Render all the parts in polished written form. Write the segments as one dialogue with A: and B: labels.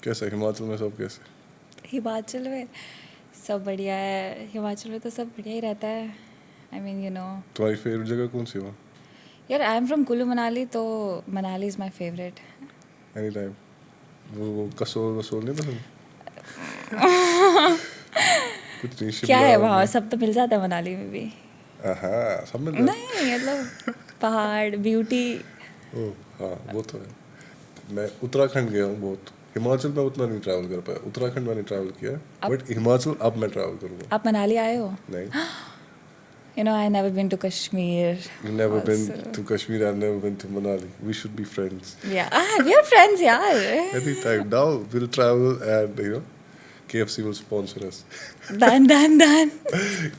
A: कैसा हिमाचल में सब कैसे?
B: हिमाचल में सब बढ़िया है। हिमाचल में तो सब बढ़िया ही रहता है। आई मीन
A: तुम्हारी फेवरेट जगह कौन सी है?
B: यार I am from Kullu Manali, तो Manali is my favourite.
A: Any time. वो कसोल वसोल नहीं पसंद? कुछ नहीं,
B: क्या
A: शिमला
B: है वहाँ,
A: वमला?
B: सब तो मिल जाता है मनाली में भी।
A: हाँ, सब मिल जाता
B: नहीं मतलब पहाड़ ब्यूटी।
A: है। ओह हाँ, वो तो है। मैं उत्तराखंड गया हूँ बहुत। हिमाचल में उतना नहीं ट्रैवल कर पाया। उत्तराखंड मैंने ट्रैवल किया,
B: अब
A: बट हिमाचल अब मैं ट्रैवल करूँगा।
B: आप मनाली आए हो?
A: नहीं।
B: I never been to Kashmir
A: You never been
B: also.
A: to Kashmir, I've never been to Manali. We should be friends.
B: या वी आर फ्रेंड्स यार।
A: Anytime. Now we'll travel and KFC will sponsor us.
B: Done.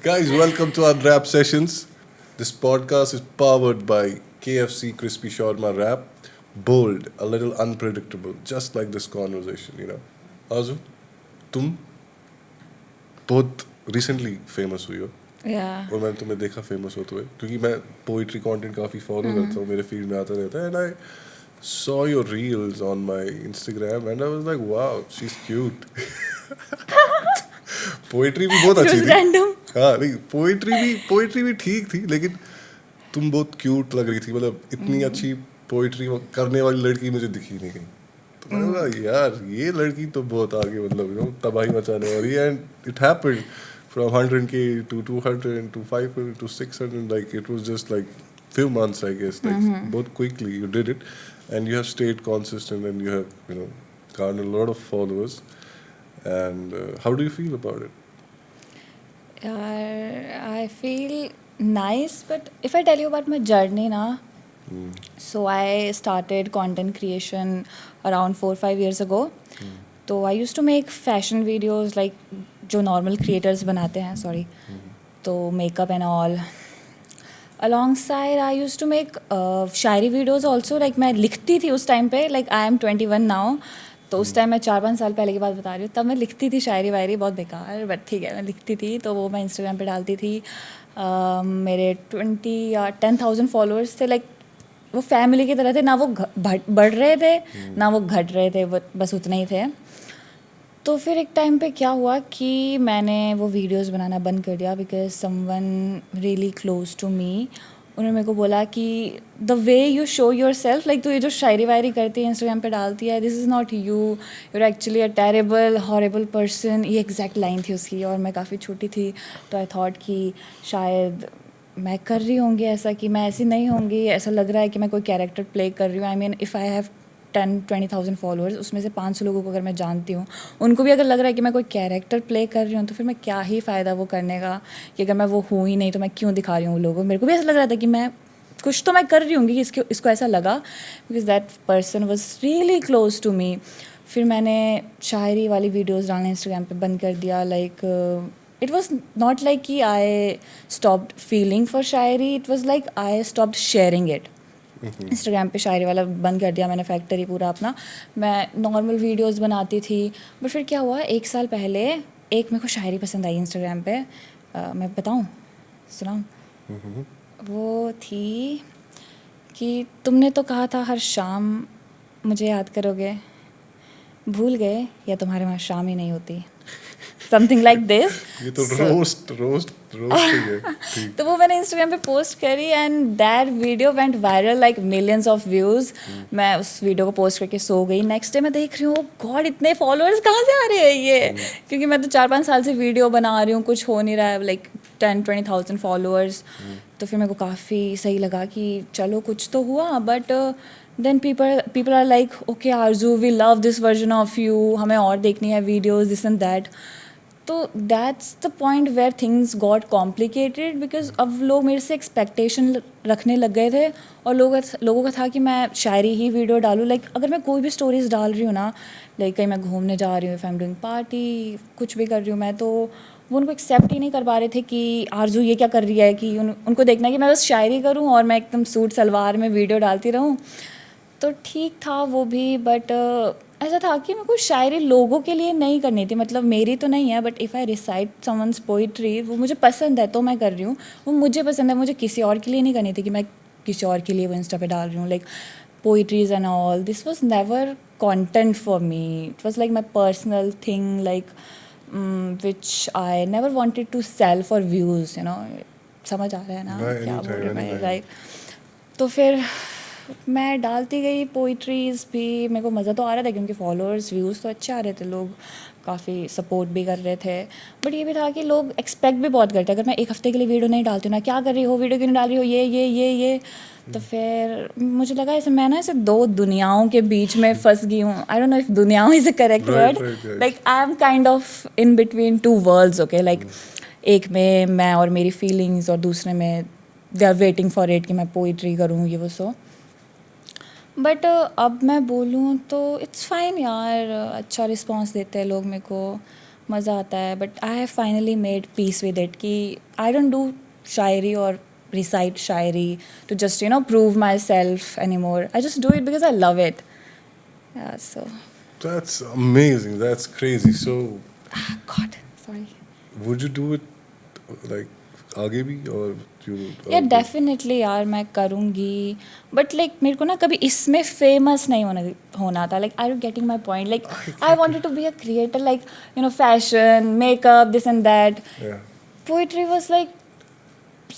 A: Guys, welcome to our rap sessions. This podcast is powered by KFC Crispy Shawarma Wrap. Bold, a little unpredictable, just like this conversation. Azu, तुम बहुत recently famous हुई हो,
B: या
A: और मैंने तुम्हें देखा famous होते हुए, क्योंकि मैं पोइट्री कंटेंट काफ़ी फॉलो करता हूँ, मेरे फीड में आता रहता है, and I saw your reels on my Instagram and I was like, wow, she's cute. Poetry भी बहुत अच्छी थी।
B: रैंडम।
A: हाँ नहीं, पोइट्री भी ठीक थी, लेकिन तुम बहुत क्यूट लग रही थी। मतलब इतनी अच्छी पोइट्री करने वाली लड़की मुझे दिखी नहीं कहीं। तो मैंने बोला यार ये लड़की तो बहुत आगे, मतलब तबाही मचाने वाली है। And it happened from 100K to 200 to 500 to 600. Like it was just like few months, I guess. Like both quickly you did it, and you have stayed consistent, and you have garnered a lot of followers. And how do you feel about it?
B: I feel nice, but if I tell you about my journey now, so I started content creation around 4-5 years ago. तो I use to make fashion videos like जो normal creators बनाते हैं, sorry, तो makeup and all. Alongside I use to make shayari videos also. Like मैं लिखती थी उस time पे, लाइक आई एम 21 नाउ, तो उस टाइम मैं 4-5 साल पहले की बात बता रही हूँ। तब मैं लिखती थी शायरी वायरी, बहुत बेकार बट ठीक है, मैं लिखती थी, तो वो मैं इंस्टाग्राम पे डालती थी। मेरे 20 या 10,000 फॉलोअर्स थे। लाइक वो फैमिली की तरह थे, ना वो बढ़ रहे थे ना वो घट रहे थे, बस उतने ही थे। तो फिर एक टाइम पे क्या हुआ कि मैंने वो वीडियोस बनाना बंद कर दिया, because someone really close to me, उन्होंने मेरे को बोला कि the way you show yourself, like तू ये जो शायरी वायरी करती है इंस्टाग्राम पे डालती है, this is not you are actually a terrible horrible person. ये एग्जैक्ट लाइन थी उसकी, और मैं काफ़ी छोटी थी, तो आई थॉट कि शायद मैं कर रही होंगी ऐसा, कि मैं ऐसी नहीं होंगी, ऐसा लग रहा है कि मैं कोई कैरेक्टर प्ले कर रही हूँ। I mean if I have 10-20,000 followers, उसमें से 500 लोगों को अगर मैं जानती हूँ, उनको भी अगर लग रहा है कि मैं कोई कैरेक्टर प्ले कर रही हूँ, तो फिर मैं क्या ही फ़ायदा वो करने का, कि अगर मैं वो हूँ ही नहीं तो मैं क्यों दिखा रही हूँ लोगों को। मेरे को भी ऐसा लग रहा था कि मैं कुछ तो मैं कर रही होंगी, इसको ऐसा लगा, because that person was really close to me. फिर मैंने शायरी वाली वीडियोज़ डालना इंस्टाग्राम पर बंद कर दिया। Like it was not like कि I stopped feeling for shayari, it was like I stopped sharing it. Instagram पे शायरी वाला बंद कर दिया मैंने, फैक्ट्री पूरा अपना। मैं नॉर्मल वीडियोस बनाती थी, बट फिर क्या हुआ, 1 साल पहले एक मेरे को शायरी पसंद आई इंस्टाग्राम पे। मैं बताऊँ, सुनाऊँ? वो थी कि तुमने तो कहा था हर शाम मुझे याद करोगे, भूल गए या तुम्हारे वहाँ शाम ही नहीं होती, समथिंग लाइक दिस।
A: ये तो रोस्ट ही है। ठीक।
B: तो वो मैंने इंस्टाग्राम पे पोस्ट करी, and that video went viral, like millions of views. मैं उस वीडियो को पोस्ट करके सो गई। नेक्स्ट डे मैं देख रही हूँ, गॉड इतने फॉलोअर्स कहाँ से आ रहे हैं ये, क्योंकि मैं तो 4-5 साल से वीडियो बना रही हूँ, कुछ हो नहीं रहा है, लाइक 10-20,000 फॉलोअर्स। तो फिर मेरे को काफ़ी सही लगा कि चलो कुछ तो हुआ, but then people are like, okay Arzoo, we love this version of you, हमें और देखनी है वीडियोज़, दिस एंड दैट। तो that's the point where things got complicated, because अब लोग मेरे से एक्सपेक्टेशन रखने लग गए थे, और लोगों का था कि मैं शायरी ही वीडियो डालूँ। लाइक अगर मैं कोई भी स्टोरीज डाल रही हूँ ना, लाइक कहीं मैं घूमने जा रही हूँ, if I am doing party, कुछ भी कर रही हूँ मैं, तो वो उनको एक्सेप्ट ही नहीं कर पा रहे थे कि आरजू ये क्या कर रही है, कि उनको देखना है कि मैं बस शायरी करूँ और मैं एकदम सूट सलवार में वीडियो डालती रहूँ। तो ठीक था वो भी, बट ऐसा था कि मेरे को शायरी लोगों के लिए नहीं करनी थी, मतलब मेरी तो नहीं है, but if I recite someone's poetry, वो मुझे पसंद है तो मैं कर रही हूँ, वो मुझे पसंद है, मुझे किसी और के लिए नहीं करनी थी कि मैं किसी और के लिए वो इंस्टा पे डाल रही हूँ, like poetries and all. This was never content for me. It was like my personal thing, like which I never wanted to sell for views, you know. समझ आ रहा है ना
A: Right,
B: क्या बोल
A: anytime,
B: रहे हैं
A: anytime.
B: लाइक. तो फिर मैं डालती गई पोइट्रीज़ भी. मेरे को मज़ा तो आ रहा था क्योंकि फॉलोअर्स व्यूज़ तो अच्छे आ रहे थे, लोग काफ़ी सपोर्ट भी कर रहे थे. बट ये भी था कि लोग एक्सपेक्ट भी बहुत करते हैं. अगर मैं एक हफ्ते के लिए वीडियो नहीं डालती हूँ ना, क्या कर रही हो, वीडियो क्यों नहीं डाल रही हो, ये. तो फिर मुझे लगा ऐसे मैं ना ऐसे दो दुनियाओं के बीच में फंस गई हूँ. आई डोंट नो इफ दुनियाओं is a correct
A: Right,
B: word.
A: right, right.
B: Like I am kind of in between two worlds. Okay, like एक में मैं और मेरी फीलिंग्स, और दूसरे में they are waiting for it कि मैं पोइट्री करूँ, ये वो सो. बट अब मैं बोलूँ तो इट्स फाइन यार. अच्छा रिस्पॉन्स देते हैं लोग, मेरे को मज़ा आता है. But I have finally made peace with it कि आई डोंट डू शायरी और recite shayari to just, you know, prove myself any more. I just do it because I love it. So
A: That's amazing. That's crazy. So,
B: god sorry.
A: would you do it like आगे भी और you?
B: या definitely यार मैं करूँगी. But like मेरे को ना कभी इसमें फेमस नहीं होना था. Like I you getting my point. Like I wanted to be a creator, like you know, fashion, makeup, this and that.
A: Yeah.
B: Poetry was like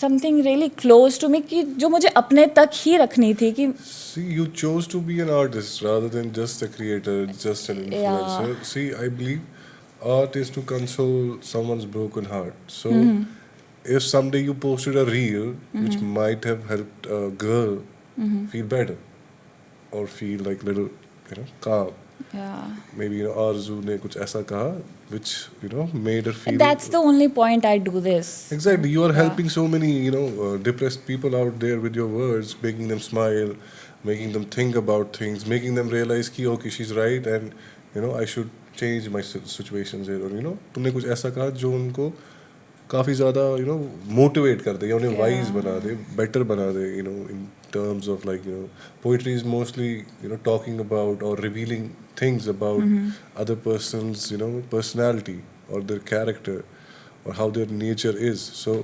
B: something really close to me कि जो मुझे अपने तक ही रखनी थी कि
A: See, you chose to be an artist rather than just a creator, just an influencer.
B: Yeah.
A: See, I believe art is to console someone's broken heart. So, if someday you posted a reel which might have helped a girl feel better or feel like little, you know, calm. Maybe you know, Arzu ने कुछ ऐसा कहा which you know made her feel.
B: that's the only point I do this.
A: Exactly, you are
B: Yeah.
A: helping so many you know depressed people out there with your words, making them smile, making them think about things, making them realize कि okay she's right and you know I should change my situations here. और you know तुमने कुछ ऐसा कहा जो उनको काफ़ी ज़्यादा you know motivate कर दे या उन्हें wise बना दे, better बना दे, you know, in terms of like you know poetry is mostly you know talking about or revealing things about other person's you know personality or their character or how their nature is. So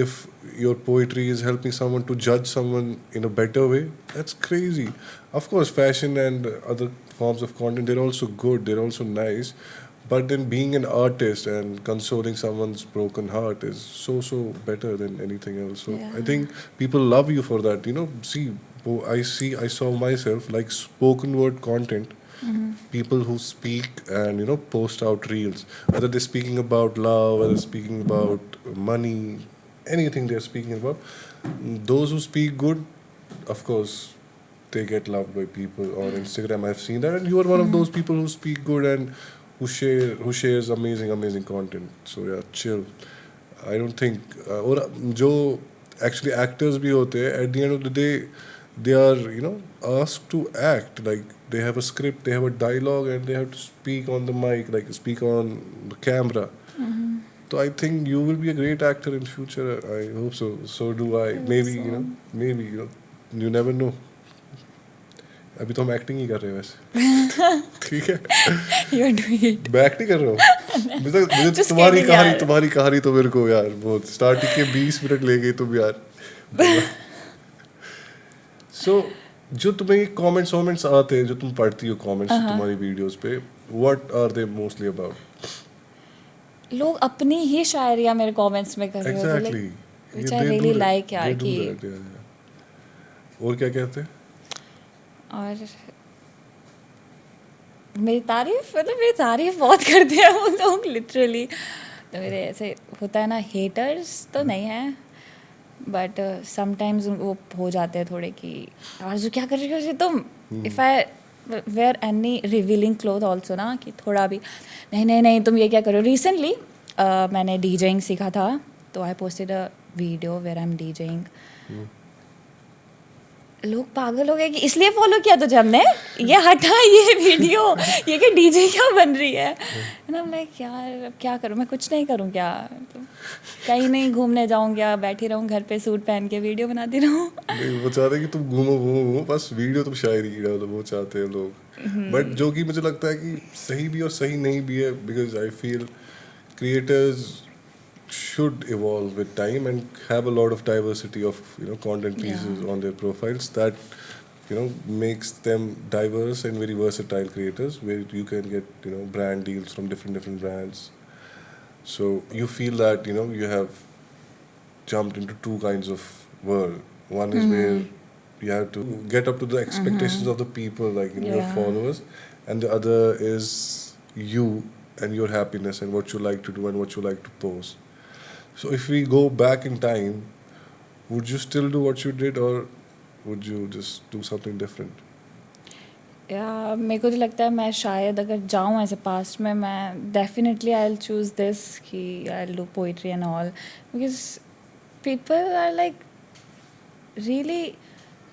A: if your poetry is helping someone to judge someone in a better way, that's crazy. Of course fashion and other forms of content, they're also good, they're also nice, but then being an artist and consoling someone's broken heart is so better than anything else. So I think people love you for that. You know, I saw myself like spoken word content. People who speak and you know post out reels, whether they're speaking about love, whether they're speaking about money, anything they're speaking about. Those who speak good, of course, they get loved by people on Instagram. I've seen that, and you are one of those people who speak good and who shares amazing content. So yeah, chill. I don't think और जो actually actors भी होते हैं, at the end of the day they are you know asked to act, like they have a script, they have a dialogue, and they have to speak on the mic, like speak on the camera. So I think you will be a great actor in future. I hope so. So do I. Maybe you know, maybe you know, you never know. अभी तो हम acting ही कर रहे हैं वैसे. ठीक है.
B: You're doing it.
A: मैं एक्टिंग कर रहा हूँ. मुझे
B: Just
A: तुम्हारी
B: kidding,
A: कहानी
B: यार.
A: तुम्हारी कहानी तो मेरे को यार बहुत स्टार्टिंग के 20 मिनट ले गई तुम यार. So जो तुम्हें ये कमेंट्स आते हैं, जो तुम पढ़ती हो कमेंट्स तुम्हारी वीडियोस पे, what are they mostly about?
B: लोग अपनी ही शायरियाँ मेरे कमेंट्स में कर रहे होते हैं.
A: Exactly.
B: Which
A: They
B: I
A: do
B: really
A: that.
B: like यार
A: They do
B: कि
A: that, yeah. और क्या कहते हैं?
B: और मेरी तारीफ बहुत करते हैं वो लोग लिटरली. तो मेरे ऐसे होता है ना, हेटर्स तो नहीं है, बट समटाइम्स वो हो जाते हैं थोड़े कि आरज़ू क्या कर रही हो तुम. If I wear any revealing cloth also ना, कि थोड़ा भी नहीं तुम ये क्या कर रहे हो. रिसेंटली मैंने डीजेइंग सीखा था, तो I posted a video where I am DJing. लोग पागल हो गए कि इसलिए फॉलो किया तुझे हमने, ये हटा ये वीडियो, ये कि डीजे क्या बन रही है. एंड आई एम लाइक यार अब क्या करूँ, मैं कुछ नहीं करूँ क्या, तो कहीं नहीं घूमने जाऊँ क्या, बैठी रहूँ घर पे सूट पहन के वीडियो बनाती रहूँ.
A: नहीं, वो चाहते हैं कि तुम घूमो बस, वीडियो तुम शायरी की डालो, वो चाहते हैं लोग. बट जो कि मुझे लगता है कि सही भी और सही नहीं भी है, because I feel creators should evolve with time and have a lot of diversity of you know content pieces on their profiles that makes them diverse and very versatile creators where you can get brand deals from different brands. So you feel that you have jumped into two kinds of world. One is where you have to get up to the expectations of the people, like your
B: Yeah.
A: followers, and the other is you and your happiness and what you like to do and what you like to post. So if we go back in time, would you still do what you did, or would you just do something different?
B: या मेरे को तो लगता है मैं शायद अगर जाऊँ ऐसे पास्ट में मैं definitely I will choose this कि I will do poetry and all because people are like really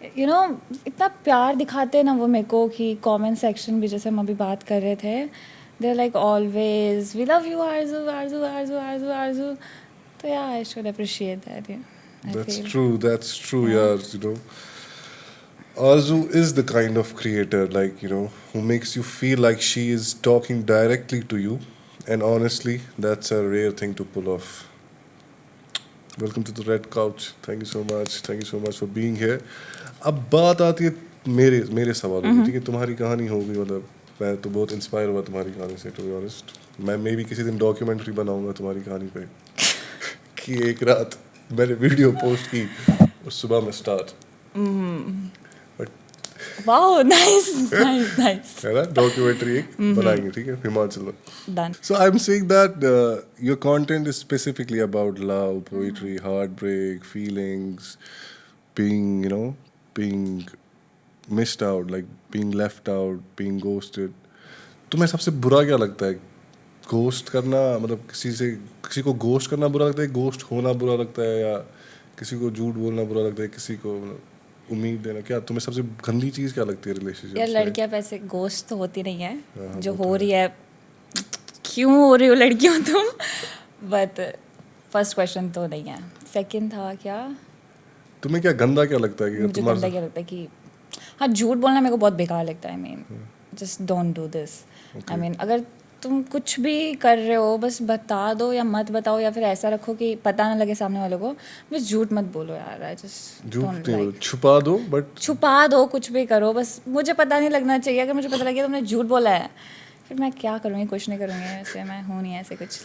B: इतना प्यार दिखाते हैं ना वो मेरे को कि कमेंट सेक्शन भी जैसे हम अभी बात कर रहे थे they are like always we love you Arzoo Arzoo Arzoo Arzoo Arzoo तो yeah I should appreciate that
A: That's true, yeah. Arzu is the kind of creator, like, who makes you feel like she is talking directly to you. And honestly, that's a rare thing to pull off. Welcome to the Red Couch. Thank you so much. Thank you so much for being here. अब बात आती है मेरे सवालों की, ठीक है? तुम्हारी कहानी होगी, मतलब मैं तो बहुत इंस्पायर हुआ तुम्हारी कहानी से, टू बी ऑनेस्ट. मैं मे भी किसी दिन डॉक्यूमेंट्री बनाऊंगा तुम्हारी कहानी पे कि एक रात मैंने वीडियो पोस्ट की और सुबह में start.
B: Wow nice nice nice
A: है ना, डॉक्यूमेंट्री एक बनाएंगे, ठीक है, हिमाचल में.
B: Done
A: So I'm saying that your content is specifically about love, poetry, heartbreak, feelings, being missed out, like being left out, being ghosted. तुम्हें सबसे बुरा क्या लगता है? घोस्ट करना, मतलब किसी को घोस्ट करना बुरा लगता है, घोस्ट होना बुरा लगता है, या किसी को झूठ बोलना बुरा लगता है, किसी को उम्मीद देना? क्या तुम्हें सबसे गंदी चीज क्या लगती है रिलेशनशिप
B: यार
A: में?
B: लड़कियां पैसे घोस्ट तो होती नहीं है
A: हाँ,
B: जो
A: वो
B: हो
A: तो
B: रही है क्यों हो रही हो लड़कियों तुम बट फर्स्ट क्वेश्चन तो नहीं है. सेकंड था क्या
A: तुम्हें क्या गंदा क्या लगता है कि अगर
B: मुझे गंदा क्या लगता है कि हाँ झूठ बोलना मेरे को बहुत बेकार लगता है. I mean just don't do this. I mean अगर तुम कुछ भी कर रहे हो बस बता दो या मत बताओ, या फिर ऐसा रखो कि पता ना लगे सामने वालों को. बस झूठ मत बोलो यार. आई जस्ट
A: झूठ
B: डोंट
A: नहीं,
B: लाइक.
A: छुपा दो, बट
B: छुपा दो, कुछ भी करो, बस मुझे पता नहीं लगना चाहिए. अगर मुझे पता लगे तुमने झूठ बोला है फिर मैं क्या करूँगी? कुछ नहीं करूँगी. वैसे मैं हूँ नहीं ऐसे कुछ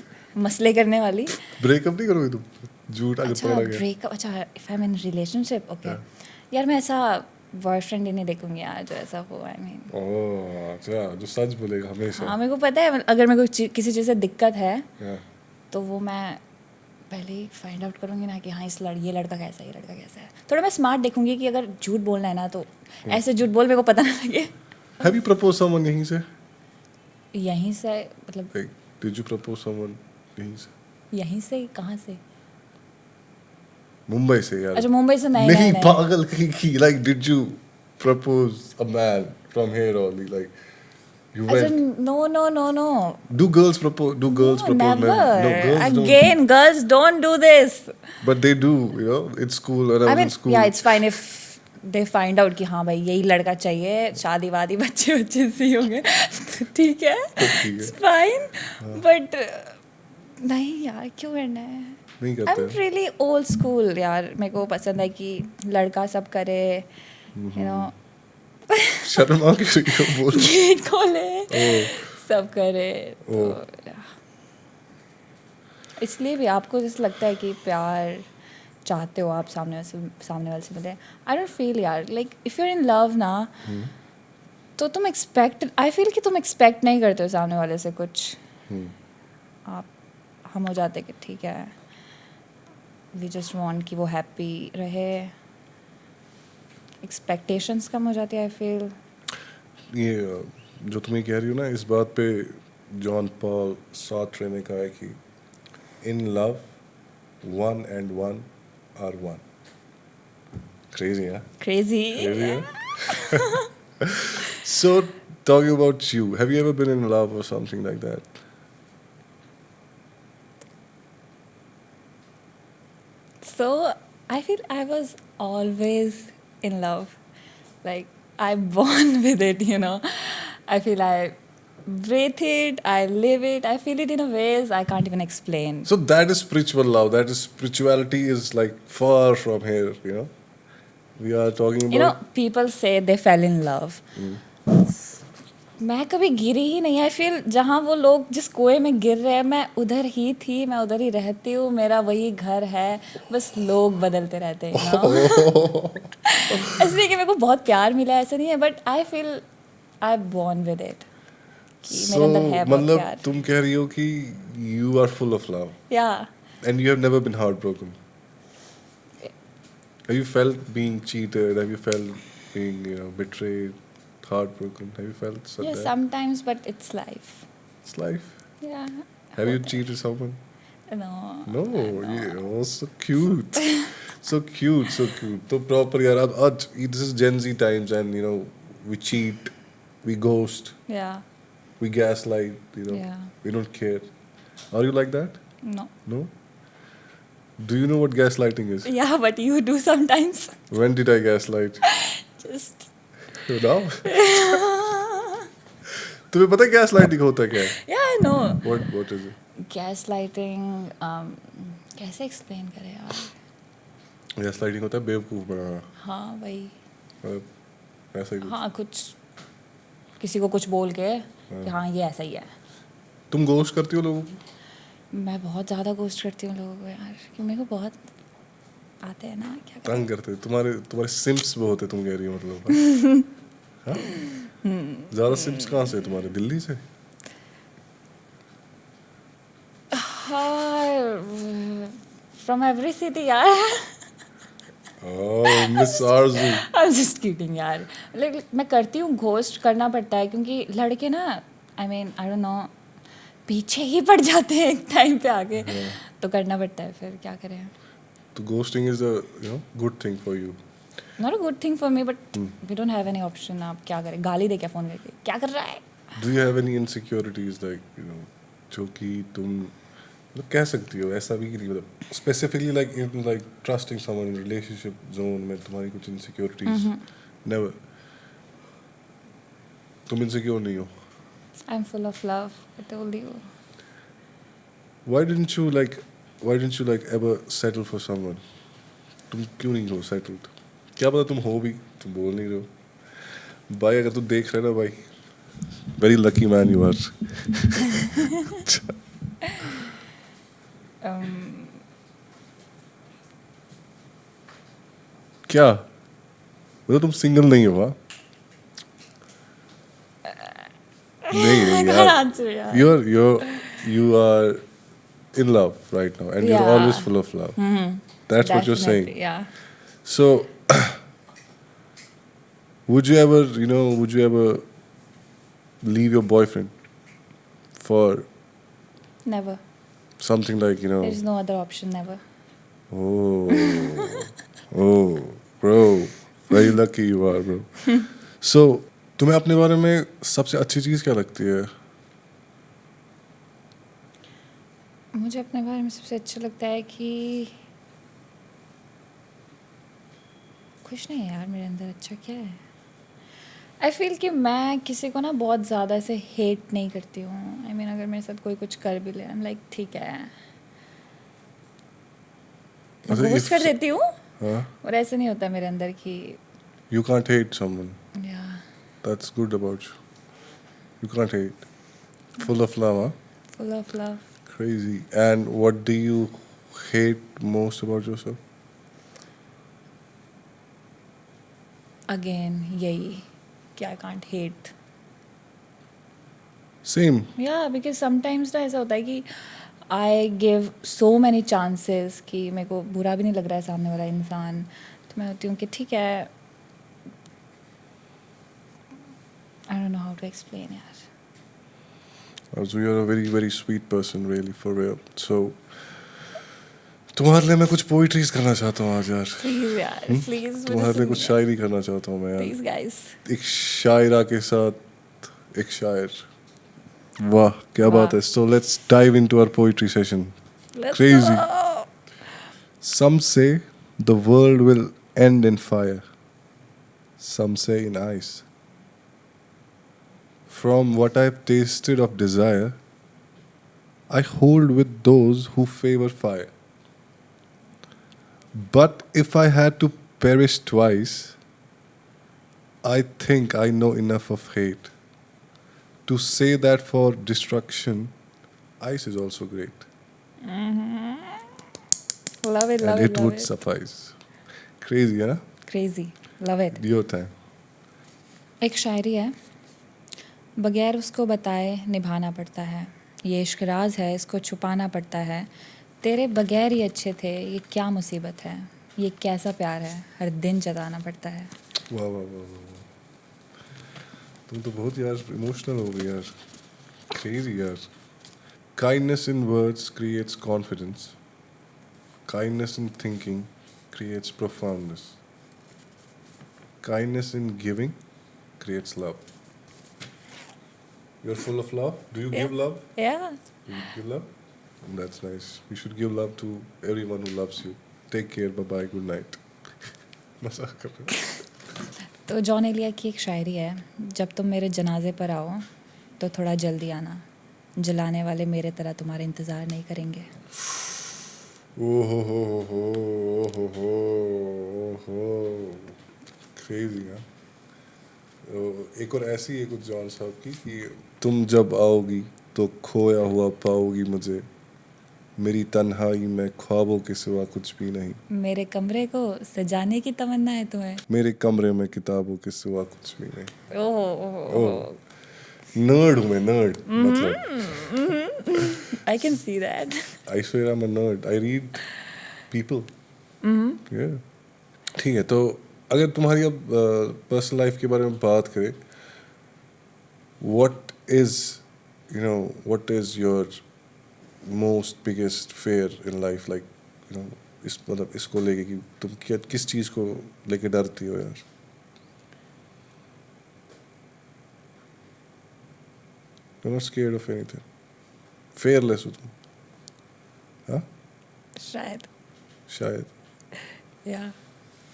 B: मसले करने वाली.
A: ब्रेकअप नहीं करोगे तुम झूठ अगर
B: अच्छा
A: पकड़ा गया?
B: ब्रेकअप. अच्छा if I am in relationship okay यार मैं ऐसा बॉयफ्रेंड ही नहीं देखूंगी यार जो ऐसा हो. आई मीन
A: ओह अच्छा, जो सच बोलेगा हमेशा.
B: हाँ मेरे को पता है अगर मेरे को किसी चीज़ से दिक्कत है
A: Yeah.
B: तो वो मैं पहले ही फाइंड आउट करूँगी ना कि हाँ ये लड़का कैसा है, ये लड़का कैसा है. थोड़ा मैं स्मार्ट देखूंगी कि अगर झूठ बोलना है ना तो ऐसे झूठ बोल मेरे को पता ना लगे.
A: Have you proposed someone यहीं से?
B: यहीं से मतलब
A: Like, did you propose someone यहीं से?
B: यहीं से कहाँ से?
A: मुंबई से यार.
B: अच्छा मुंबई से नहीं
A: नहीं
B: नहीं नहीं.
A: पागल कहीं की. Like, did you propose a man from here only? Like, you
B: अच्छा
A: went.
B: no.
A: Do girls propose? Do girls propose
B: Never.
A: men? No, girls don't.
B: Again, girls don't do this.
A: But they do, in school, when I
B: I
A: was
B: mean,
A: in school.
B: yeah, it's fine if they find out कि हाँ भाई यही लड़का चाहिए, शादी वादी बच्चे से ही होंगे. ठीक है,
A: ठीक है.
B: it's fine. But नहीं यार क्यों करना है?
A: नहीं
B: I'm
A: करते हैं.
B: really old school यार. मेरे को पसंद है कि लड़का सब करे,
A: शर्म आ क्यों रही हो? बोलो.
B: गेट खोले,
A: ओह.
B: सब करे. तो
A: ओह.
B: इसलिए भी आपको जैसे लगता है कि प्यार चाहते हो आप सामने वाले से मिले. आई डोंट फील यार like if you're in love ना तो तुम आई फील कि तुम एक्सपेक्ट नहीं करते हो सामने वाले से कुछ. आप हम हो जाते कि ठीक है वी जस्ट वांट कि वो हैप्पी रहे. एक्सपेक्टेशंस कम हो जाती है आई फील.
A: ये जो तुम्हें कह रही हो ना, इस बात पे जॉन पॉल सार्त्रे ने कहा है कि in love 1 and 1 are 1. Crazy, yeah?
B: Crazy.
A: Crazy, yeah? So, talking about you, have you ever been in love or something like that?
B: So I feel I was always in love. Like I'm born with it, I feel I breathe it, I live it, I feel it in a ways I can't even explain.
A: So that is spiritual love. That is spirituality is like far from here, we are talking
B: You know,
A: about
B: people say they fell in love. मैं कभी गिरी ही नहीं. I feel जहाँ वो लोग जिस कुएं में गिर रहे हैं मैं उधर ही थी, मैं उधर ही रहती हूँ, मेरा वही घर है, बस लोग बदलते रहते हैं इसलिए कि मेरे को बहुत प्यार मिला है, ऐसा नहीं है, but I feel I am born with it कि मेरे अंदर है बहुत
A: मतलब
B: प्यार.
A: तुम कह रही हो कि you are full of love
B: या
A: and you have never been heartbroken. Have you felt being cheated? Have you felt being, betrayed, heartbroken? Have you felt such
B: yeah,
A: that?
B: sometimes, but it's life.
A: It's life.
B: Yeah.
A: Have you cheated someone?
B: No.
A: No. Yeah, oh, so cute. So cute, so cute. तो proper यार अब आज this is Gen Z times and we cheat, we ghost,
B: Yeah.
A: we gaslight,
B: Yeah.
A: we don't care. Are you like that?
B: No.
A: No? Do you know what gaslighting is?
B: Yeah, but you do sometimes.
A: When did I gaslight?
B: Just.
A: Now? तुम्हें पता है gaslighting होता क्या है?
B: Yeah, I know.
A: What is it?
B: Gaslighting. कैसे explain करें यार?
A: Gaslighting होता है बेवकूफ बनाना.
B: हाँ वही.
A: मतलब ऐसा ही कुछ.
B: हाँ कुछ किसी को कुछ बोल के कि हाँ ये ऐसा ही है.
A: तुम ghost करती हो लोगों को?
B: मैं बहुत ज़्यादा गोस्ट करती हूँ लोगों को यार, कि मेरे को बहुत आते हैं ना, क्या करें.
A: तंग करते हो. तुम्हारे सिम्स बहुत है, तुम कह रही हो मतलब. हाँ? ज़्यादा सिम्स कहाँ से है तुम्हारे? दिल्ली से?
B: हाँ फ्रॉम एवरी सिटी यार.
A: Oh, Miss Arzu.
B: I'm just kidding यार. Like, मैं करती हूँ, घोस्ट करना पड़ता है क्योंकि लड़के ना I mean I don't know पीछे ही पड़ जाते हैं एक टाइम पे आगे. तो करना पड़ता है, फिर क्या करें.
A: So ghosting is a good thing for you.
B: Not a good thing for me, but we don't have any option. आप क्या करें, गाली दे क्या फ़ोन करके, क्या कर रहा है.
A: Do you have any insecurities like जो कि तुम मतलब कह सकती हो, ऐसा भी कि नहीं, मतलब specifically like in like trusting someone in relationship zone में तुम्हारी कुछ insecurities? Never. तुम insecure नहीं हो?
B: I'm full of love. I told you.
A: Why didn't you like ever settle for someone? तुम क्यों नहीं हो settled? क्या पता तुम हो भी, तुम बोल नहीं रहे हो. भाई अगर तू देख रहे ना भाई, very lucky man you are. क्या? मतलब तुम सिंगल नहीं हो? हाँ? नहीं यार.
B: Answer यार.
A: You are in love right now, and you're
B: Yeah.
A: always full of love. That's what you're saying.
B: Definitely, yeah.
A: So, would you ever leave your boyfriend for
B: Never.
A: something like
B: There is no other option. Never.
A: Oh, bro, very lucky you are, bro. So, तुम्हें अपने बारे में सबसे अच्छी चीज़ क्या लगती है?
B: मुझे अपने बारे में सबसे अच्छा लगता है कि कुछ नहीं है यार, मेरे अंदर अच्छा क्या है. आई फील कि मैं किसी को ना बहुत ज़्यादा ऐसे हेट नहीं करती हूँ. आई मीन अगर मेरे साथ कोई कुछ कर भी ले, आई एम लाइक ठीक है, मैं घोस्ट कर देती हूँ.
A: हाँ?
B: और ऐसे नहीं होता मेरे अंदर कि
A: You can't hate someone.
B: या
A: That's good about you. You can't hate. Full of love, huh?
B: Full of love.
A: Crazy. And what do you hate most about yourself?
B: Again यही कि आई कांट हेट.
A: Same.
B: या because sometimes ना ऐसा होता है कि I give so many chances कि मेरे को बुरा भी नहीं लग रहा है सामने वाला इंसान, तो मैं होती हूँ कि ठीक है. I don't know how to explain यार.
A: So you're a very, very sweet person, really, for real. So, तुम्हारे लिए मैं कुछ पोइट्रीज करना चाहता हूँ आज यार.
B: प्लीज यार, प्लीज.
A: तुम्हारे लिए कुछ शायरी करना चाहता हूँ मैं यार.
B: Please guys.
A: एक शायरा के साथ एक शायर. वाह क्या बात है. So let's dive into our poetry session. Crazy. Some say the world will end in fire. Some say in ice. From what I've tasted of desire, I hold with those who favor fire. But if I had to Perish twice. I think I know enough of hate to say that for destruction, ice is also great.
B: Love it,
A: And
B: love it,
A: it
B: love
A: would
B: it.
A: suffice. Crazy, है ना?
B: Crazy. Love it.
A: Your time.
B: एक शायरी है, बगैर उसको बताए निभाना पड़ता है, ये इश्क राज है इसको छुपाना पड़ता है, तेरे बगैर ही अच्छे थे ये क्या मुसीबत है, ये कैसा प्यार है हर दिन जताना पड़ता है.
A: वाह वाह वाह वाह वाह. तुम तो बहुत यार इमोशनल हो गई यार. Crazy यार. Kindness in words creates confidence. Kindness in thinking creates profoundness. Kindness in giving creates love. You're full of love. Do you give love?
B: Yeah.
A: You give love? That's nice. You should give love to everyone who loves you. Take care. Bye bye. Good night. मजाक कर रहे हो.
B: तो John Elia की एक शायरी है, जब तुम मेरे जनाजे पर आओ तो थोड़ा जल्दी आना, जलाने वाले मेरे तरह तुम्हारा इंतज़ार नहीं करेंगे.
A: ओहो. Crazy हाँ. एक और ऐसी एक जॉन साहब की कि तुम जब आओगी तो खोया हुआ पाओगी मुझे, मेरी तन्हाई में ख्वाबों के सिवा कुछ भी नहीं,
B: मेरे कमरे को सजाने की तमन्ना है तुम्हें.
A: मेरे कमरे में किताबों के सिवा कुछ भी नहीं.
B: ओह,
A: नर्ड हूँ मैं, नर्ड. मतलब
B: I can see that.
A: I swear I'm a nerd. I read people. Yeah. ठीक है, तो अगर तुम्हारी अब पर्सनल लाइफ के बारे में बात करें, what is your most biggest fear in life, like इस मतलब इसको लेके कि तुम किस चीज को लेके डरती हो यार? You're not scared of anything. Fearless हो तुम, हाँ? शायद.
B: Yeah.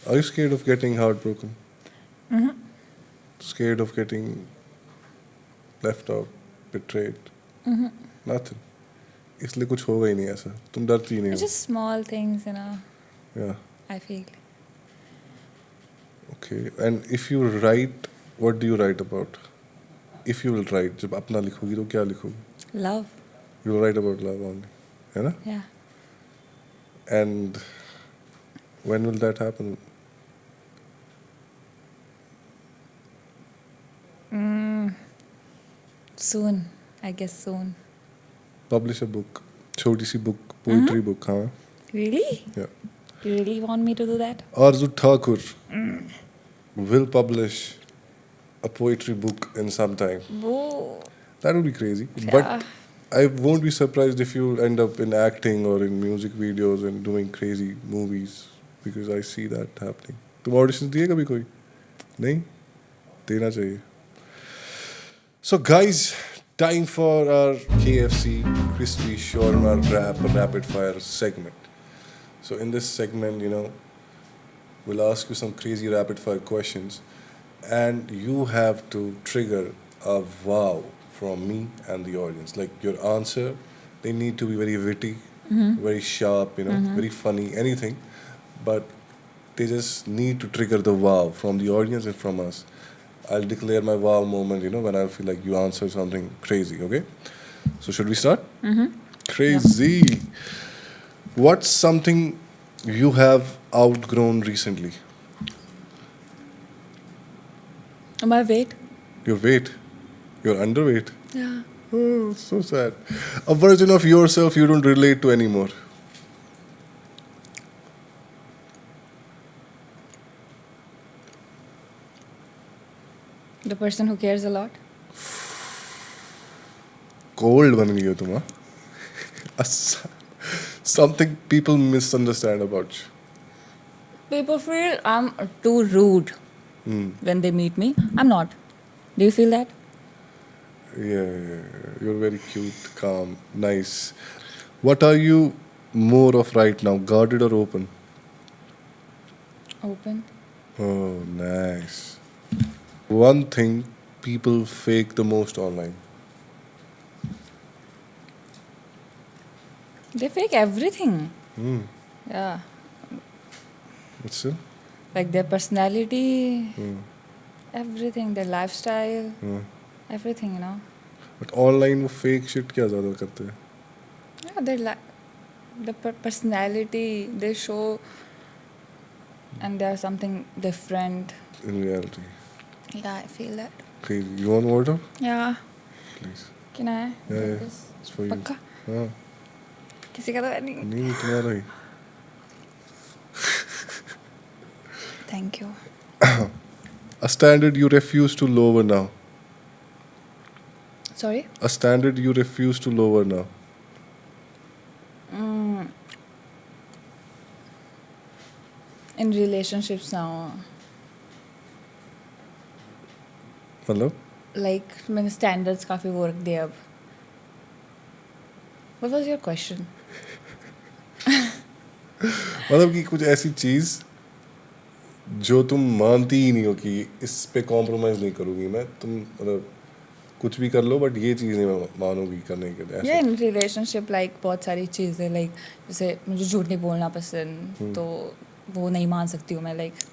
A: Are you scared of getting heartbroken? Scared of getting left out, betrayed? Nothing. इसलिए कुछ होगा ही नहीं ऐसा. तुम डरती ही नहीं
B: It's
A: हो.
B: just small things,
A: Yeah.
B: I feel.
A: Okay. And if you write, what do you write about? If you will write, जब अपना लिखोगी तो क्या लिखोगी?
B: Love.
A: You will write about love only, है ना?
B: Yeah.
A: And when will that happen?
B: Soon. I guess soon.
A: Publish a book. छोटी सी book, poetry book, हाँ.
B: Really?
A: Yeah.
B: You really want me to do that?
A: Arzu Thakur will publish a poetry book in some time.
B: Whoa.
A: That would be crazy.
B: Yeah.
A: But I won't be surprised if you end up in acting or in music videos and doing crazy movies, because I see that happening. तुम auditions दिए कभी कोई? नहीं? देना चाहिए. So guys, time for our KFC crispy shawarma rapid fire segment. So in this segment, we'll ask you some crazy rapid fire questions, and you have to trigger a wow from me and the audience. Like your answer, they need to be very witty, very sharp, very funny, anything, but they just need to trigger the wow from the audience and from us. I'll declare my wow moment, when I feel like you answered something crazy, okay? So should we start? Crazy. Yeah. What's something you have outgrown recently?
B: My weight.
A: Your weight? You're underweight?
B: Yeah.
A: Oh, so sad. A version of yourself you don't relate to anymore.
B: The person who cares a lot.
A: Cold बन गई हो तुम, हाँ? Something people misunderstand about you.
B: People feel I'm too rude when they meet me. I'm not. Do you feel that?
A: Yeah. You're very cute, calm, nice. What are you more of right now, guarded or open?
B: Open.
A: Oh, nice. One thing people fake the most online.
B: They fake everything. Yeah.
A: What's it?
B: like their personality,
A: Hmm.
B: everything, their lifestyle,
A: Hmm.
B: everything, you know.
A: But online वो fake shit क्या ज़्यादा करते हैं
B: Yeah, the personality they show, and they are something different.
A: In reality
B: Yeah, I feel that.
A: crazy you want water
B: Yeah.
A: please
B: Can I
A: yeah,
B: get
A: yeah.
B: this?
A: It's for you
B: पक्का?
A: हाँ
B: किसी का तो है नहीं.
A: नहीं तुम्हारा ही
B: Thank you.
A: a standard you refuse to lower now
B: Sorry.
A: a standard you refuse to lower now
B: Mm. In relationships now,
A: मतलब
B: like मैंने standards काफी वो रख दिए अब. What was your question?
A: मतलब कि कुछ ऐसी चीज जो तुम मानती ही नहीं हो कि इस पे कॉम्प्रोमाइज नहीं करूंगी मैं तुम मतलब कुछ भी कर लो बट ये चीज नहीं मैं मानूंगी करने के लिए
B: Yeah,
A: ऐसा
B: in relationship like बहुत सारी चीज़ें like जैसे मुझे झूठ नहीं बोलना पसंद तो वो नहीं मान सकती हूँ मैं like.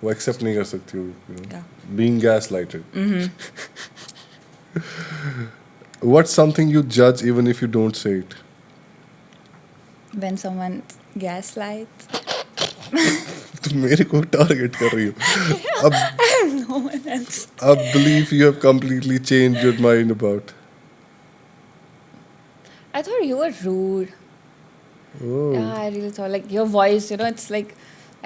A: वो एक्सेप्ट नहीं कर सकती हो
B: Yeah.
A: Being gaslighted what's something you जज even if you don't say it
B: When someone gaslights.
A: तुम मेरे को टारगेट कर रही हो अब
B: No one else.
A: अब believe you have completely changed your mind about
B: I thought you were rude. Yeah, I really thought like your voice, you know, it's like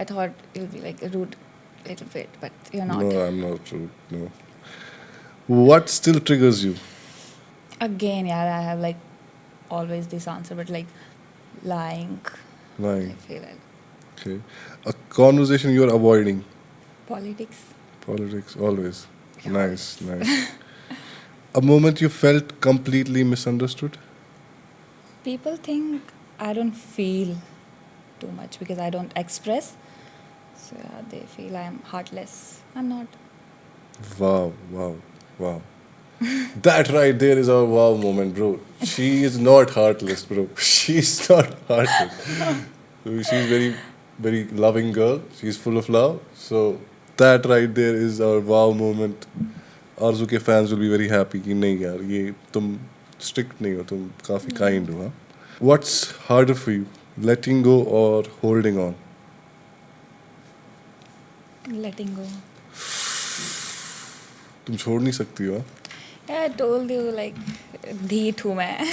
B: I thought you'll be like rude a little bit, but you're not.
A: No, I'm not rude. No. What still triggers you?
B: Again, yeah, I have like always this answer, but like lying.
A: Lying.
B: I feel like
A: Okay. A conversation you're avoiding.
B: politics.
A: Politics, always.
B: Yeah.
A: Nice, nice. A moment you felt completely misunderstood.
B: People think I don't feel too much because I don't express. So yeah, they feel I'm heartless. I'm not.
A: Wow, wow, wow. That right there is our wow moment, bro. She is not heartless, bro. She's not heartless. She's very loving girl. She's full of love. So that right there is our wow moment. आरज़ू के fans will be very happy कि नहीं यार ये तुम strict नहीं हो तुम काफी kind हो हाँ. What's harder for you, letting go or holding on?
B: Letting go.
A: तुम छोड़ नहीं सकती हो हाँ.
B: Yeah, I told you like ढीठ हूँ मैं.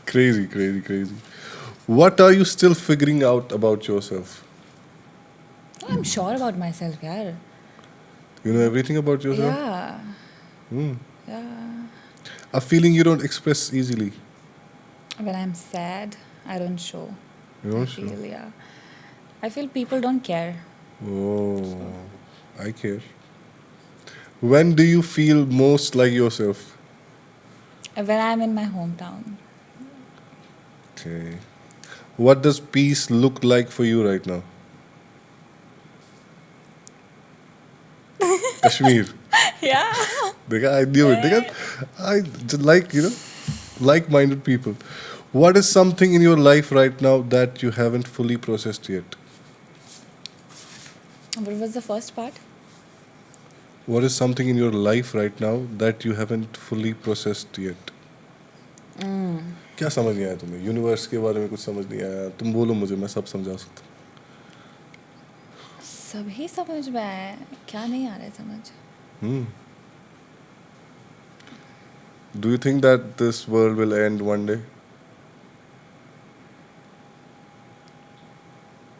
A: Crazy, crazy, crazy. What are you still figuring out about yourself?
B: I'm sure about myself, yaar.
A: You know everything about yourself?
B: Yeah.
A: Hmm.
B: Yeah.
A: A feeling you don't express easily.
B: When I'm sad, I don't show.
A: You
B: I
A: don't show?
B: feel, yeah. I feel people don't care.
A: Oh, I care. When do you feel most like yourself?
B: When I'm in my hometown.
A: Okay. What does peace look like for you right now? Kashmir.
B: Yeah.
A: Dekha, I knew it. Dekha, I just like, you know, like-minded people. What is something in your life right now that you haven't fully processed yet?
B: What was the first part?
A: What is something in your life right now that you haven't fully processed yet? क्या समझ नहीं आया तुम्हें universe के बारे में कुछ समझ नहीं आया तुम बोलो मुझे मैं सब समझा सकता हूँ
B: सभी समझ में आया क्या नहीं आ रहा है समझ.
A: Do you think that this world will end one day?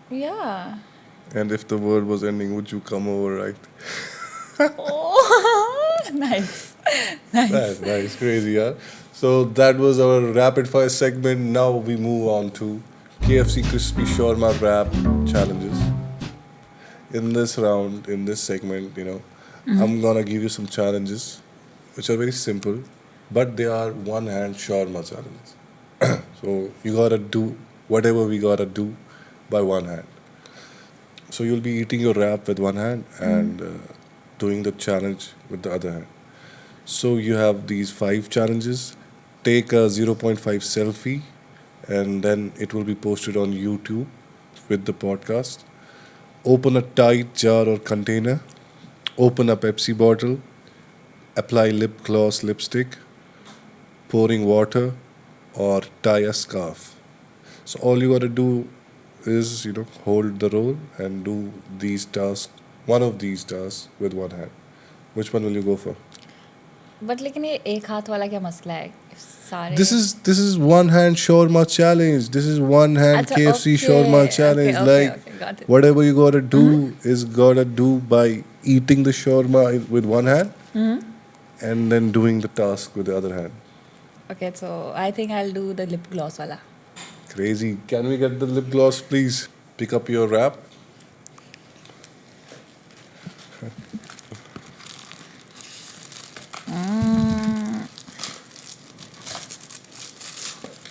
B: Yeah.
A: And if the world was ending, would you come over, right?
B: Oh, nice. Nice.
A: That's nice, crazy, yeah. So that was our rapid fire segment. Now we move on to KFC Crispy Shawarma Wrap challenges. In this round, in this segment, you know, I'm gonna give you some challenges, which are very simple, but they are one-hand shawarma challenges. So you gotta do whatever we gotta do by one hand. So you'll be eating your wrap with one hand and doing the challenge with the other hand. So you have these 5 challenges. Take a 0.5 selfie, and then it will be posted on YouTube with the podcast. Open a tight jar or container, open a Pepsi bottle, apply lip gloss lipstick, pouring water, or tie a scarf. So all you gotta do is, hold the roll and do these tasks, one of these tasks with one hand. Which one will you go for?
B: But लेकिन ये एक हाथ वाला क्या मसला है सारे
A: This is one hand shawarma challenge. This is one hand
B: अच्छा,
A: KFC
B: okay,
A: shawarma challenge.
B: okay, got it.
A: Whatever you gotta do is gotta do by eating the shawarma with one hand and then doing the task with the other hand.
B: Okay, so I think I'll do the lip gloss wala.
A: Crazy. Can we get the lip gloss, please? Pick up your wrap.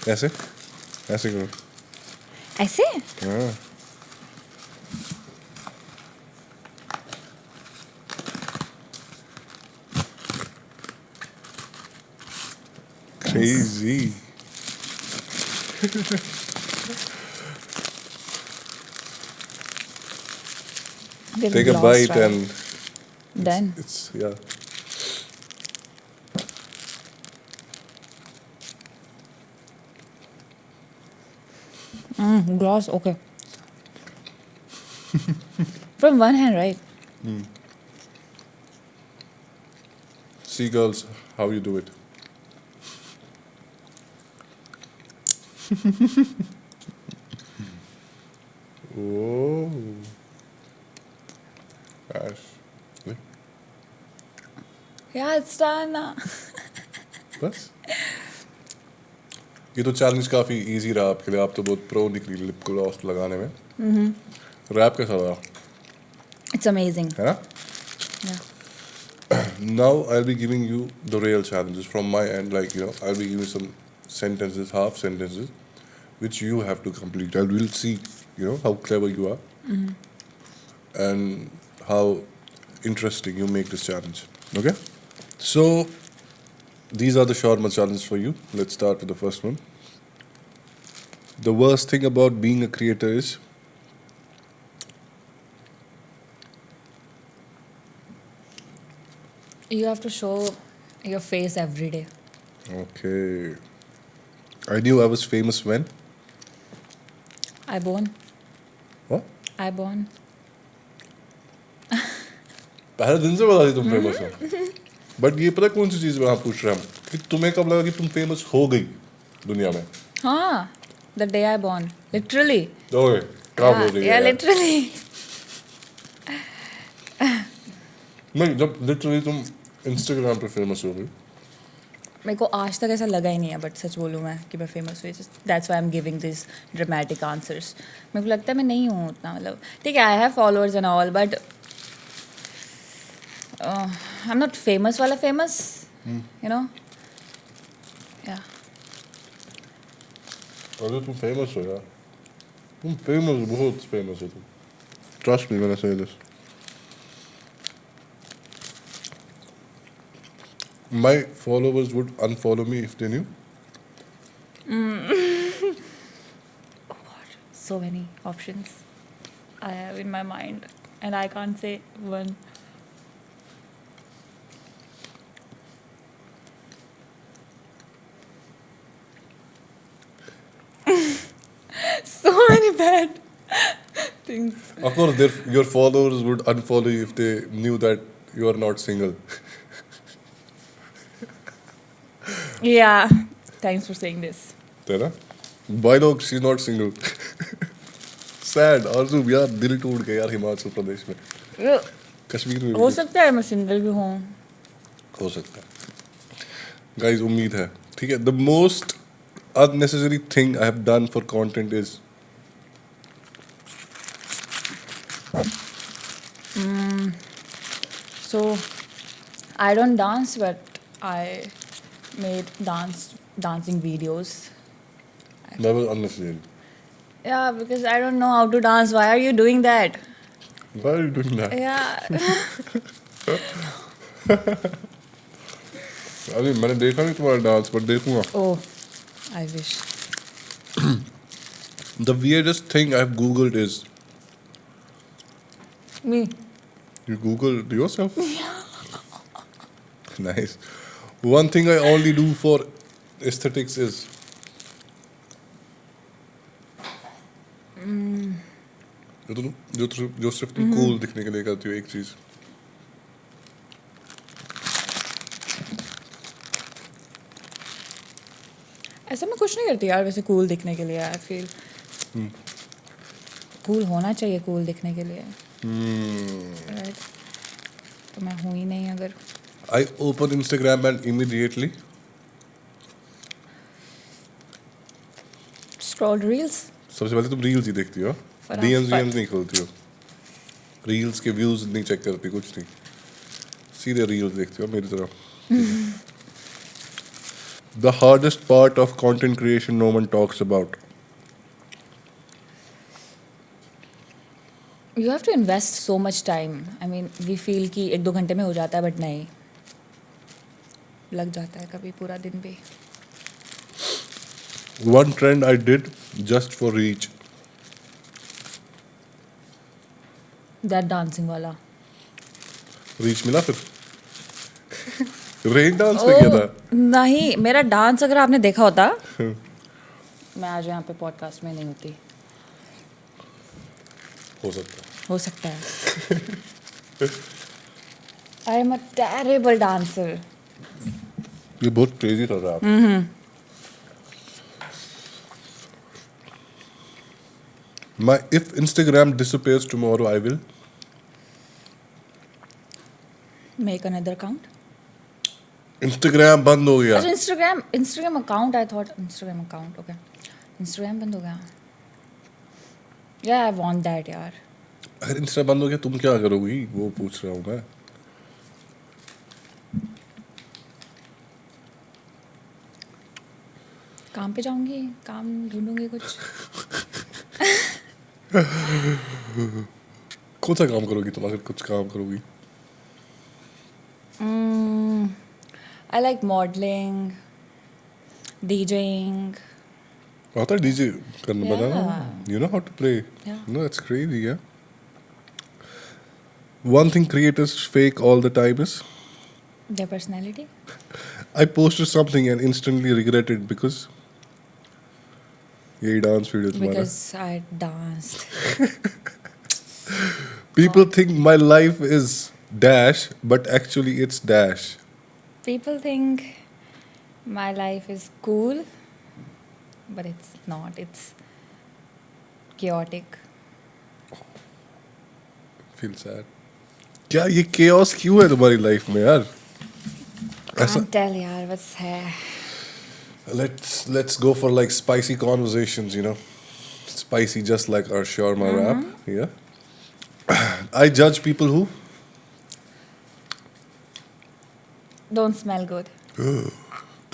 A: ऐसे ऐसे करो.
B: ऐसे
A: हाँ. Crazy.
B: Lip
A: Take a
B: gloss,
A: bite
B: right?
A: and
B: Done.
A: it's yeah.
B: Gloss, okay. From one hand, right?
A: See, girls, how you do it. Oh. Ash.
B: Yeah, it's done.
A: बस ये तो challenge काफी easy रहा आपके लिए. आप तो बहुत प्रो निकली लिप ग्लॉस लगाने में. रैप कैसा रहा
B: It's amazing.
A: है ना?
B: Yeah.
A: Now I'll be giving you the real challenges from my end. Like I'll be giving some sentences, half sentences, which you have to complete. I will see how clever you are and how interesting you make this challenge. Okay? So these are the shawarma challenges for you. Let's start with the first one. The worst thing about being a creator is
B: You have to show your face every day.
A: okay. I knew I was famous when.
B: I born.
A: What?
B: I born.
A: पहले दिन से बता दी तुम famous हो. But ये पता कौन सी चीज में आप पूछ रहे हैं कि तुम्हें कब लगा कि तुम फेमस हो गई दुनिया में.
B: हाँ, the day I born. Literally.
A: ओए क्या बोल रही है
B: Yeah,
A: यार?
B: literally.
A: नहीं, जब लिटरली तुम इंस्टाग्राम पे फेमस हो गई.
B: मेरे को आज तक ऐसा लगा ही नहीं है बट सच बोलूँ मैं कि मैं फेमस हुई. That's why I am giving this dramatic answers. मेरे को लगता है मैं नहीं हूँ उतना, मतलब ठीक है I have followers and all but I am not famous वाला फेमस यू नो. या
A: अरे तुम फेमस हो यार. तुम फेमस, बहुत फेमस हो तुम. ट्रस्ट मी व्हेन आई से this. My followers would unfollow me if they knew.
B: so many options I have in my mind and I can't say one. So many bad things.
A: Of course, your followers would unfollow you if they knew that you are not single.
B: Yeah, thanks for saying this.
A: तेरा? Why not? She's not single. Sad. आरज़ू यार दिल टूट गया यार हिमाचल प्रदेश में. कश्मीर में
B: हो
A: भी
B: सकता है मैं सिंगल भी हूँ.
A: हो सकता है. Guys, उम्मीद है. ठीक है. The most unnecessary thing I have done for content is
B: So I don't dance but I made dancing videos.
A: that was unnecessary.
B: Yeah, because I don't know how to dance. Why are you doing that?
A: Why are you doing that?
B: Yeah.
A: अभी मैंने देखा नहीं तुम्हारा dance, पर देखूंगा.
B: Oh, I wish.
A: The weirdest thing I've Googled is
B: Me.
A: you Googled yourself? Nice. One thing I only do for aesthetics is जो सिर्फ तुम cool दिखने के लिए करती हो एक चीज.
B: ऐसा मैं कुछ नहीं करती यार वैसे कूल दिखने के लिए. आई फील कूल होना चाहिए कूल दिखने के लिए. Right? तो मैं हूँ ही नहीं अगर.
A: I open Instagram and immediately
B: scroll reels.
A: सबसे पहले तुम रील्स ही देखती हो.
B: फटाफट.
A: DMs नहीं खोलती हो. रील्स के व्यूज नहीं चेक करती कुछ नहीं. सीधे रील्स देखती हो मेरी तरह. The hardest part of content creation no one talks about.
B: You have to invest so much time. I mean we feel कि 1-2 घंटे में हो जाता है बट नहीं, लग जाता है कभी पूरा दिन भी.
A: One trend I did just for reach.
B: That dancing वाला.
A: रीच मिला फिर. रेन डांस पे किया था.
B: नहीं, मेरा डांस अगर आपने देखा होता मैं आज यहाँ पे पॉडकास्ट में नहीं होती.
A: हो सकता है.
B: हो सकता है. I am a terrible dancer.
A: ये बहुत तेजी कर रहा है आप. If Instagram disappears tomorrow, I will
B: make another account.
A: Instagram बंद हो गया.
B: अच्छा Instagram account. I thought Instagram account. Okay, Instagram बंद हो गया. या आई वांट दैट यार.
A: अगर इंस्टा बंद हो गया तुम क्या करोगी वो पूछ रहा हूँ मैं.
B: काम पे जाऊंगी, काम ढूंढूंगी कुछ.
A: कौन सा काम करोगी तुम अगर कुछ काम करोगी.
B: I like modelling, DJing.
A: आता है डीजे करना
B: Yeah.
A: Banana. You know how to play.
B: Yeah.
A: No, that's crazy, yeah. One thing creators fake all the time is
B: their personality.
A: I posted something and instantly regretted because यही dance video तुम्हारा.
B: Because I danced.
A: People think my life is dash but actually it's dash.
B: People think my life is cool, but it's not. It's chaotic.
A: Feel sad. क्या ये chaos क्यों है तुम्हारी life में यार. ऐसा
B: Can't tell यार बस है.
A: let's go for like spicy conversations, you know. Spicy just like our shawarma wrap. Yeah. I judge people who
B: Don't smell good.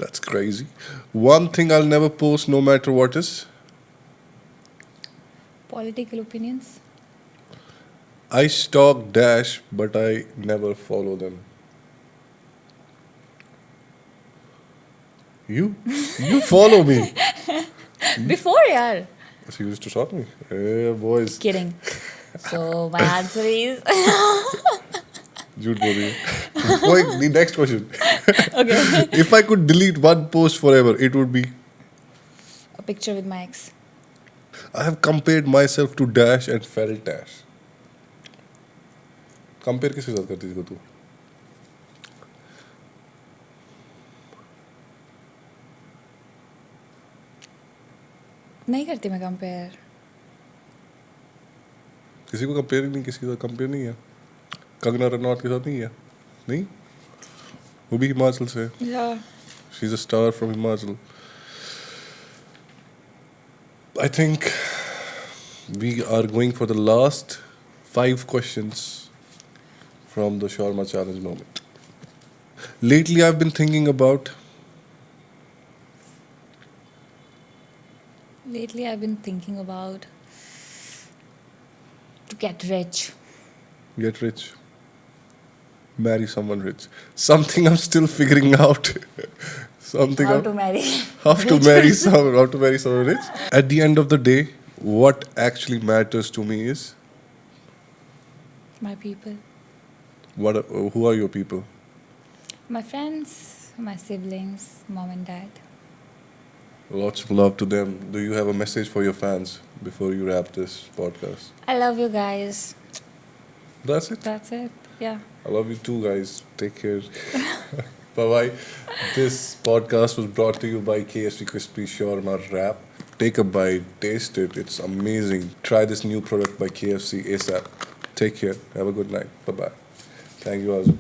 A: that's crazy. One thing I'll never post no matter what is
B: Political opinions.
A: I stalk dash but I never follow them. You follow me.
B: Before यार.
A: She used to stalk me. Hey boys.
B: Kidding. So my answer is
A: झूठ बोल रही है. कोई the next question.
B: okay.
A: If I could delete one post forever, it would be
B: A picture with my ex.
A: I have compared myself to Dash and felt Dash. Compare किसके साथ करती थी तू?
B: नहीं करती मैं कंपेयर.
A: किसी को कंपेयर ही नहीं, किसी के साथ कंपेयर नहीं है. कंगना रनौत के साथ नहीं है. नहीं, वो भी हिमाचल से है.
B: Yeah.
A: She's a star from Himachal. I think we are going for the last 5 questions from the Shawarma Challenge moment. Lately, I've been thinking about
B: Lately, I've been thinking about to get rich.
A: get rich, marry someone rich. Something I'm still figuring out. Something
B: How
A: I'm-
B: to marry?
A: how to marry someone rich. At the end of the day, what actually matters to me is
B: My people,
A: who are your people?
B: my friends, my siblings, mom and dad.
A: Lots of love to them. Do you have a message for your fans before you wrap this podcast?
B: I love you guys.
A: That's it.
B: That's it. Yeah.
A: I love you too, guys. Take care. Bye bye. This podcast was brought to you by KFC Crispy Shawarma Wrap. Take a bite, taste it. It's amazing. Try this new product by KFC ASAP. Take care. Have a good night. Bye bye. Thank you, Azim.